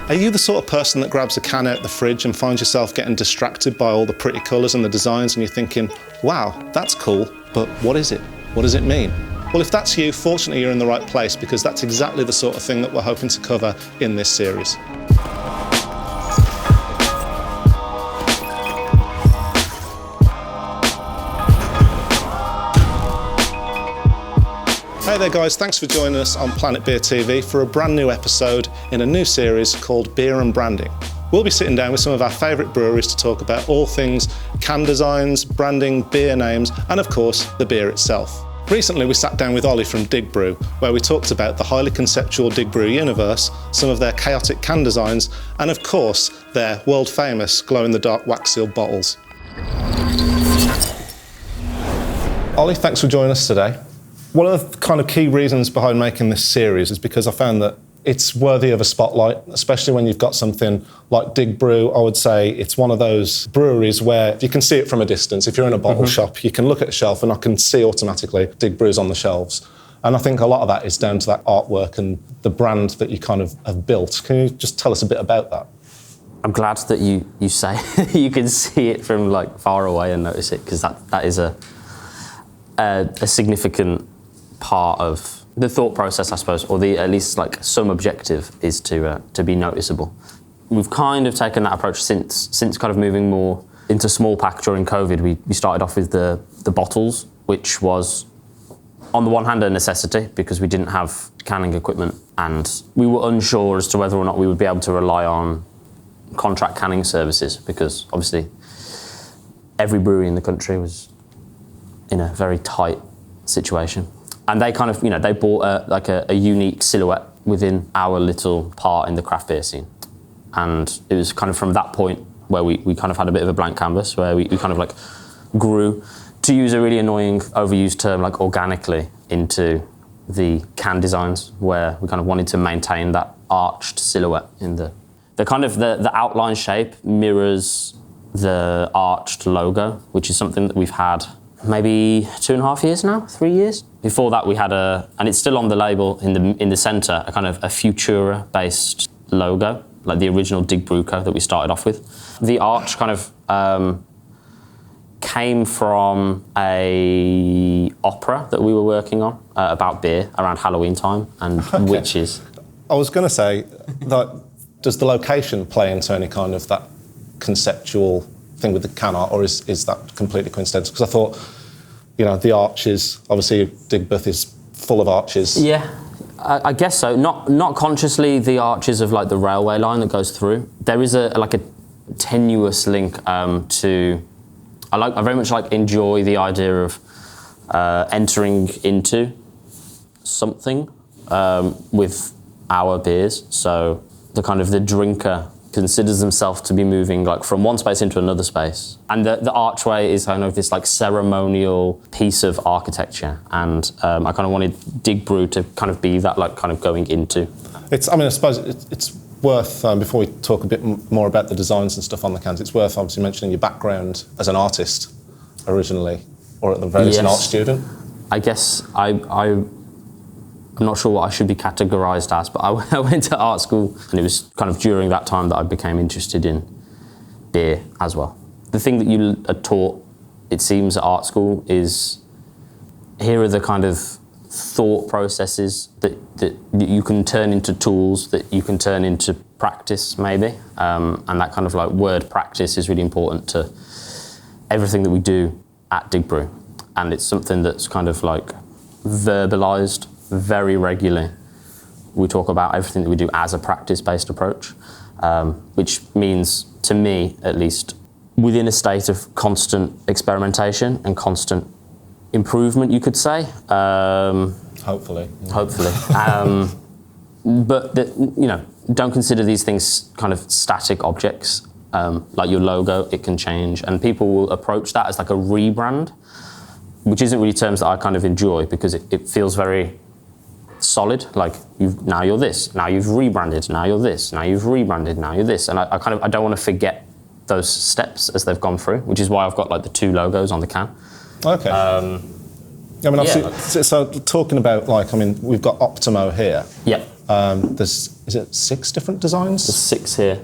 Are you the sort of person that grabs a can out the fridge and finds yourself getting distracted by all the pretty colours and the designs and you're thinking, wow, that's cool, but what is it? What does it mean? Well, if that's you, fortunately you're in the right place because that's exactly the sort of thing that we're hoping to cover in this series. Hey there guys, thanks for joining us on Planet Beer TV for a brand new episode in a new series called Beer and Branding. We'll be sitting down with some of our favourite breweries to talk about all things can designs, branding, beer names, and of course, the beer itself. Recently we sat down with Ollie from Dig Brew, where we talked about the highly conceptual Dig Brew universe, some of their chaotic can designs, and of course, their world-famous glow-in-the-dark wax-sealed bottles. Ollie, thanks for joining us today. One of the kind of key reasons behind making this series is because I found that it's worthy of a spotlight, especially when you've got something like Dig Brew. I would say it's one of those breweries where you can see it from a distance. If you're in a bottle shop, you can look at a shelf and I can see automatically Dig Brew's on the shelves. And I think a lot of that is down to that artwork and the brand that you kind of have built. Can you just tell us a bit about that? I'm glad that you say you can see it from like far away and notice it, because that is a significant part of the thought process, I suppose, or at least like some objective is to be noticeable. We've kind of taken that approach since kind of moving more into small pack during COVID. We started off with the bottles, which was on the one hand a necessity because we didn't have canning equipment and we were unsure as to whether or not we would be able to rely on contract canning services, because obviously every brewery in the country was in a very tight situation. And they kind of, they bought a unique silhouette within our little part in the craft beer scene. And it was kind of from that point where we kind of had a bit of a blank canvas, where we kind of like grew, to use a really annoying overused term, like organically into the can designs, where we kind of wanted to maintain that arched silhouette in the kind of the outline shape mirrors the arched logo, which is something that we've had maybe 2.5 years now, 3 years. Before that we had and it's still on the label in the center, a kind of a Futura-based logo, like the original Dig Brew that we started off with. The arch kind of came from a opera that we were working on about beer around Halloween time and witches. I was going to say, like, does the location play into any kind of that conceptual thing with the can art, or is that completely coincidental? Because I thought, the arches, obviously Digbeth is full of arches. Yeah, I guess so. Not consciously the arches of like the railway line that goes through. There is a tenuous link to. I very much enjoy the idea of entering into something with our beers. So the drinker considers himself to be moving from one space into another space. And the archway is kind of this ceremonial piece of architecture. And I kind of wanted Dig Brew to kind of be that kind of going into. I suppose it's worth, before we talk a bit more about the designs and stuff on the cans, it's worth obviously mentioning your background as an artist originally, or at the very least an art student. I guess I'm not sure what I should be categorised as, but I went to art school, and it was kind of during that time that I became interested in beer as well. The thing that you are taught, it seems, at art school is, here are the kind of thought processes that you can turn into tools, that you can turn into practice, maybe. And that kind of word practice is really important to everything that we do at Dig Brew. And it's something that's kind of verbalised very regularly. We talk about everything that we do as a practice-based approach, which means, to me at least, within a state of constant experimentation and constant improvement, you could say. Hopefully. But don't consider these things kind of static objects. Like your logo, it can change, and people will approach that as a rebrand, which isn't really terms that I kind of enjoy, because it feels very solid, now you're this, now you've rebranded, now you're this, now you've rebranded, now you're this, and I don't want to forget those steps as they've gone through, which is why I've got the two logos on the can. Okay. Obviously, so talking about we've got OPTIMO here. Yeah. Is it 6 different designs? There's 6 here.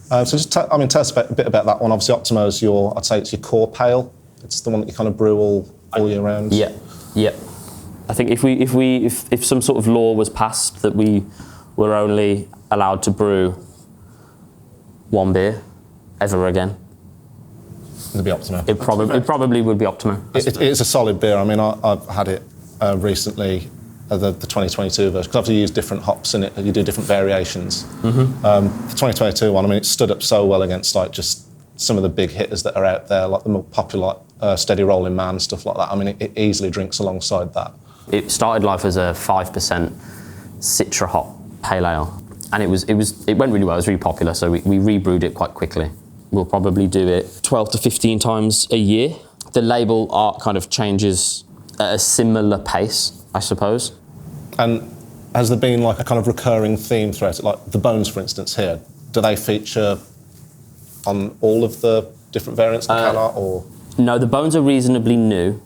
So just tell us a bit about that one. Obviously, OPTIMO is I'd say it's your core pale. It's the one that you kind of brew all year round. Yeah. I think if some sort of law was passed that we were only allowed to brew one beer ever again, it'd be OPTIMO. It probably would be OPTIMO. It is a solid beer. I mean, I've had it recently, the 2022 version, because obviously you use different hops in it, you do different variations. Mm-hmm. The 2022 one, I mean, it stood up so well against like just some of the big hitters that are out there, like the more popular Steady Rolling Man, stuff like that. I mean, it easily drinks alongside that. It started life as a 5% Citra hop pale ale, and it went really well. It was really popular, so we rebrewed it quite quickly. We'll probably do it 12 to 15 times a year. The label art kind of changes at a similar pace, I suppose. And has there been like a kind of recurring theme throughout it? Like the bones, for instance, here, do they feature on all of the different variants of the can art, or? No, the bones are reasonably new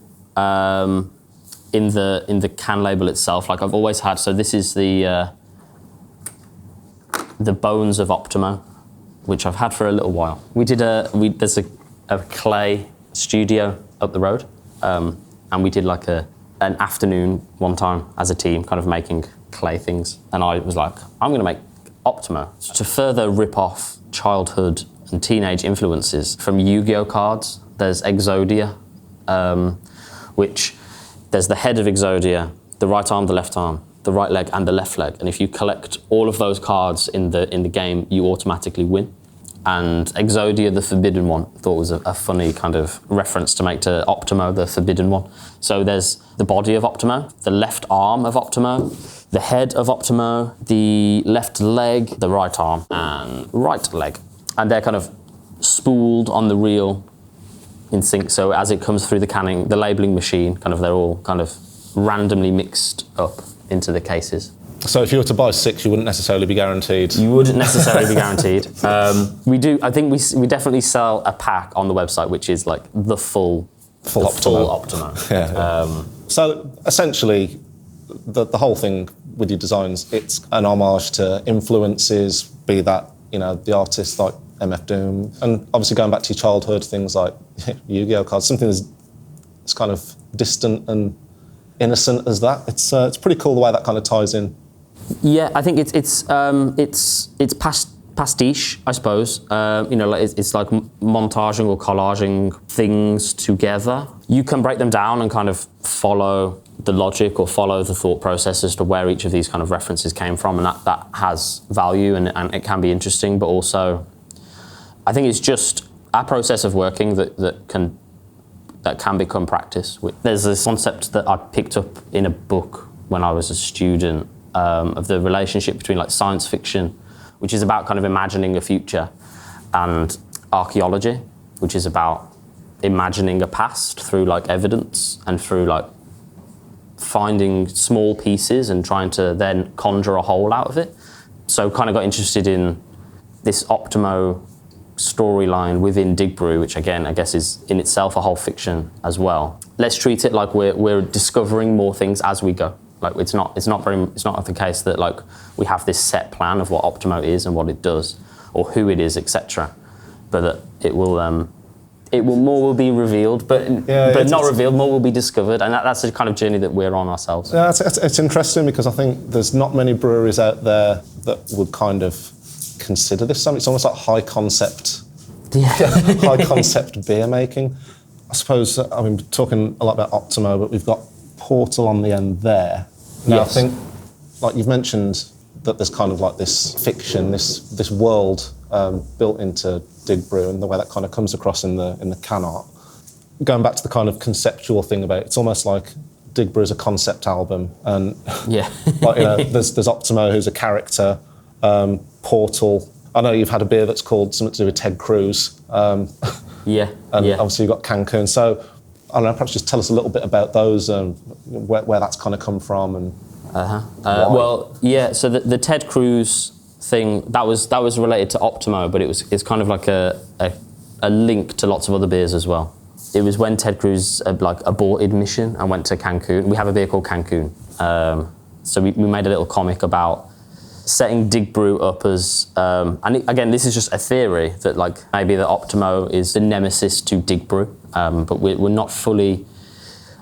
in the can label itself. Like I've always had, so this is the bones of OPTIMO, which I've had for a little while. There's a clay studio up the road, and we did like an afternoon one time as a team, kind of making clay things. And I was like, I'm going to make OPTIMO to further rip off childhood and teenage influences from Yu-Gi-Oh cards. There's Exodia, which there's the head of Exodia, the right arm, the left arm, the right leg and the left leg. And if you collect all of those cards in the game, you automatically win. And Exodia, the forbidden one, I thought was a funny kind of reference to make to OPTIMO, the forbidden one. So there's the body of OPTIMO, the left arm of OPTIMO, the head of OPTIMO, the left leg, the right arm, and right leg. And they're kind of spooled on the reel in sync. So as it comes through the labeling machine, they're all kind of randomly mixed up into the cases. So if you were to buy 6, you wouldn't necessarily be guaranteed? You wouldn't necessarily be guaranteed. I think we definitely sell a pack on the website, which is like the full OPTIMO. Yeah. So essentially, the whole thing with your designs, it's an homage to influences, be that, the artists like MF Doom, and obviously going back to your childhood, things like Yu-Gi-Oh cards, something that's kind of distant and innocent as that. It's pretty cool the way that kind of ties in. Yeah, I think it's pastiche, I suppose. It's like montaging or collaging things together. You can break them down and kind of follow the logic or follow the thought process as to where each of these kind of references came from, and that has value and it can be interesting, but also I think it's just a process of working that can become practice. There's this concept that I picked up in a book when I was a student of the relationship between like science fiction, which is about kind of imagining a future, and archaeology, which is about imagining a past through like evidence and through like finding small pieces and trying to then conjure a whole out of it. So kind of got interested in this OPTIMO storyline within Dig Brew, which again, I guess is in itself a whole fiction as well. Let's treat it like we're discovering more things as we go. Like it's not the case that like we have this set plan of what OPTIMO is and what it does or who it is, etc. But that it will more will be revealed, but not revealed. More will be discovered, and that's the kind of journey that we're on ourselves. Yeah, it's interesting because I think there's not many breweries out there that would kind of consider this something. It's almost like high concept beer making. I suppose, talking a lot about OPTIMO, but we've got Portal on the end there. Now, yes. I think, like you've mentioned, that there's kind of like this fiction, this world built into Dig Brew, and the way that kind of comes across in the can art. Going back to the kind of conceptual thing about it, it's almost like Dig Brew is a concept album, and there's OPTIMO, who's a character. Portal. I know you've had a beer that's called something to do with Ted Cruz. Obviously you've got Cancun. So I don't know, perhaps just tell us a little bit about those and where that's kind of come from and so the Ted Cruz thing, that was related to OPTIMO, but it's kind of like a link to lots of other beers as well. It was when Ted Cruz aborted mission and went to Cancun. We have a beer called Cancun. So we made a little comic about setting Dig Brew up as, again, this is just a theory that like maybe the OPTIMO is the nemesis to Dig Brew, but we're not fully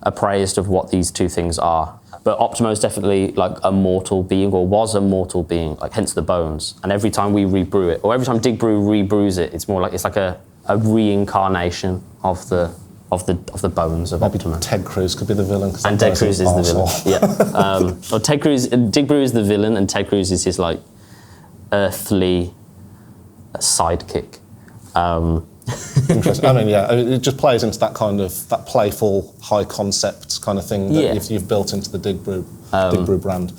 appraised of what these two things are. But OPTIMO is definitely like a mortal being, or was a mortal being, like hence the bones. And every time we rebrew it, or every time Dig Brew rebrews it, it's more like it's like a reincarnation of the bones of OPTIMO. Ted Cruz could be the villain. And Ted Cruz is the villain. Yeah. Ted Cruz, Dig Brew is the villain, and Ted Cruz is his like earthly sidekick. Interesting. I mean, yeah, it just plays into that kind of that playful, high concept kind of thing that you've built into the Dig Brew brand.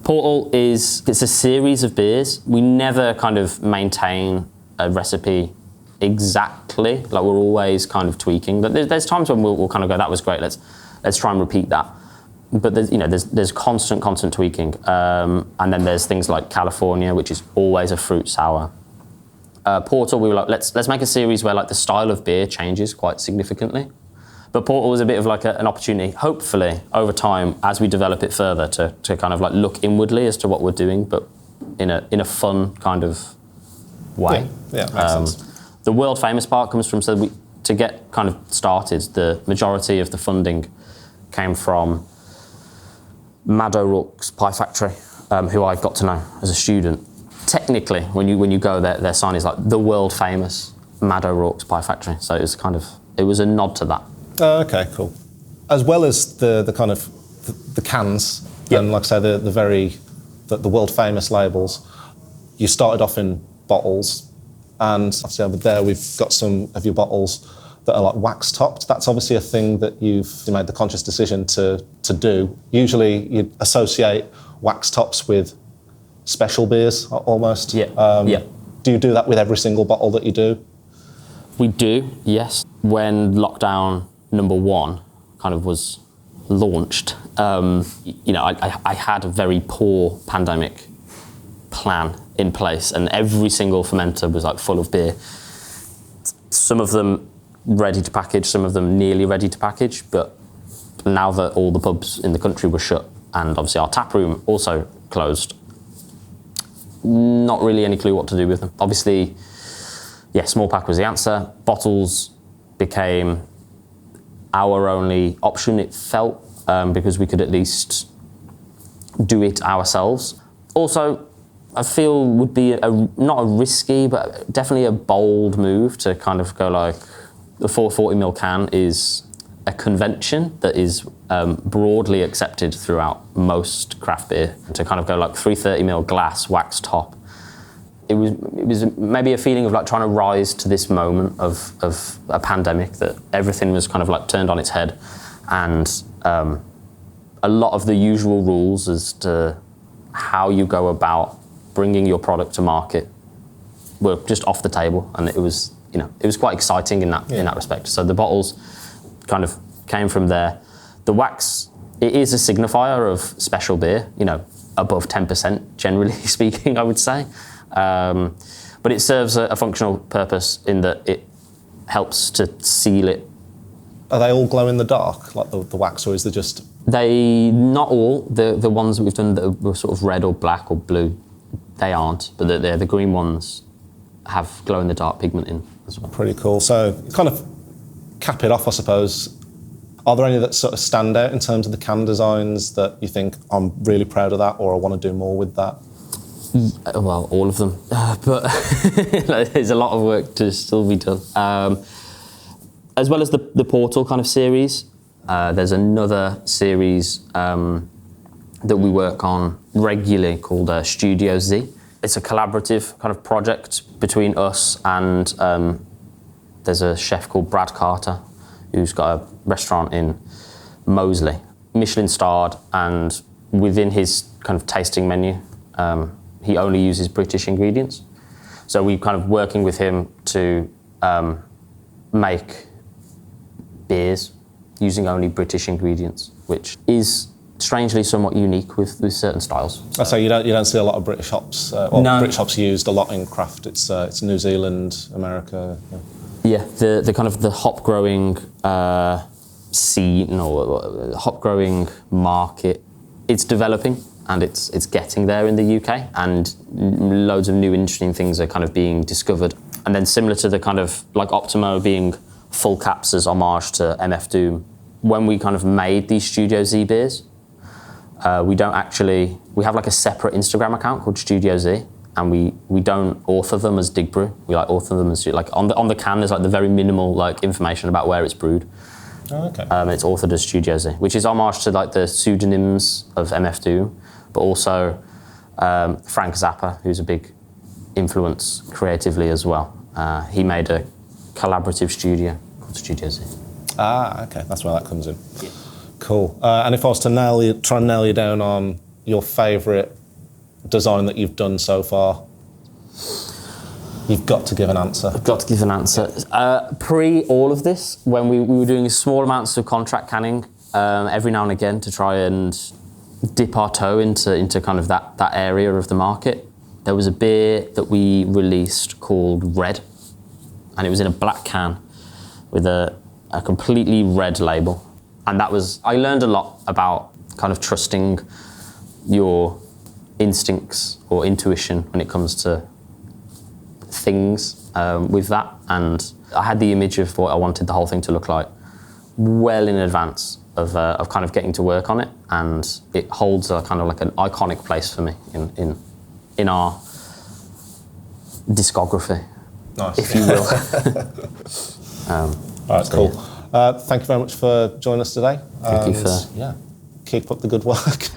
Portal it's a series of beers. We never kind of maintain a recipe exactly. Like we're always kind of tweaking. But there's times when we'll kind of go, that was great. Let's try and repeat that. But there's constant tweaking. And then there's things like California, which is always a fruit sour. Portal, we were like, let's make a series where like the style of beer changes quite significantly. But Portal was a bit of like an opportunity, hopefully over time as we develop it further, to kind of like look inwardly as to what we're doing, but in a fun kind of way. Yeah, makes sense. The world famous part comes from, to get kind of started, the majority of the funding came from Mad O'Rourke's Pie Factory, who I got to know as a student. Technically, when you go there, their sign is like the world famous Mad O'Rourke's Pie Factory. So it was a nod to that. Okay, cool. As well as the kind of the cans and like I say the world famous labels, you started off in bottles, and obviously over there we've got some of your bottles that are like wax topped. That's obviously a thing that you've made the conscious decision to do. Usually you associate wax tops with special beers almost. Do you do that with every single bottle that you do? We do, yes. When lockdown number 1 kind of was launched, I had a very poor pandemic plan in place, and every single fermenter was like full of beer. Some of them ready to package, some of them nearly ready to package, but now that all the pubs in the country were shut and obviously our tap room also closed, not really any clue what to do with them. Obviously, small pack was the answer. Bottles became our only option, it felt, because we could at least do it ourselves. Also, I feel would be not a risky, but definitely a bold move to kind of go like, the 440ml can is a convention that is broadly accepted throughout most craft beer. To kind of go like 330ml glass wax top, it was maybe a feeling of like trying to rise to this moment of a pandemic, that everything was kind of like turned on its head, and a lot of the usual rules as to how you go about bringing your product to market were just off the table, and it was quite exciting in that respect. So the bottles kind of came from there. The wax, it is a signifier of special beer, above 10% generally speaking, I would say. But it serves a functional purpose in that it helps to seal it. Are they all glow in the dark, like the wax, or is there just... Not all. The ones that we've done that were sort of red or black or blue, they aren't, but the green ones have glow in the dark pigment in as well. Pretty cool. So kind of cap it off, I suppose. Are there any that sort of stand out in terms of the can designs that you think, I'm really proud of that, or I want to do more with that? Well, all of them, but there's a lot of work to still be done. As well as the Portal kind of series, there's another series that we work on regularly called Studio Z. It's a collaborative kind of project between us and there's a chef called Brad Carter who's got a restaurant in Moseley, Michelin starred, and within his kind of tasting menu, he only uses British ingredients. So we're kind of working with him to make beers using only British ingredients, which is strangely somewhat unique with certain styles. So you don't see a lot of British hops. No. British hops used a lot in craft. It's New Zealand, America. Yeah, the kind of the hop growing scene or hop growing market, it's developing. and it's getting there in the UK, and loads of new interesting things are kind of being discovered. And then similar to the kind of like OPTIMO being full caps as homage to MF Doom, when we kind of made these Studio Z beers, we have like a separate Instagram account called Studio Z, and we don't author them as Dig Brew. We like author them as like on the can. There's like the very minimal like information about where it's brewed. Oh, okay. It's authored as Studio Z, which is homage to like the pseudonyms of MF Doom, but also Frank Zappa, who's a big influence creatively as well. He made a collaborative studio called Studio Z. Ah, okay, that's where that comes in. Yeah. Cool. And if I was to try and nail you down on your favourite design that you've done so far, you've got to give an answer. I've got to give an answer. Pre all of this, when we were doing small amounts of contract canning every now and again to try and dip our toe into kind of that area of the market, there was a beer that we released called Red, and it was in a black can with a completely red label. And I learned a lot about kind of trusting your instincts or intuition when it comes to things with that. And I had the image of what I wanted the whole thing to look like well in advance of kind of getting to work on it. And it holds a kind of like an iconic place for me in our discography, nice, if you will. All right, cool. Thank you very much for joining us today. Thank you for... Yeah, keep up the good work.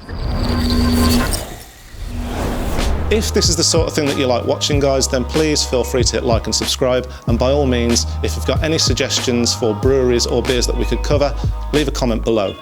If this is the sort of thing that you like watching, guys, then please feel free to hit like and subscribe. And by all means, if you've got any suggestions for breweries or beers that we could cover, leave a comment below.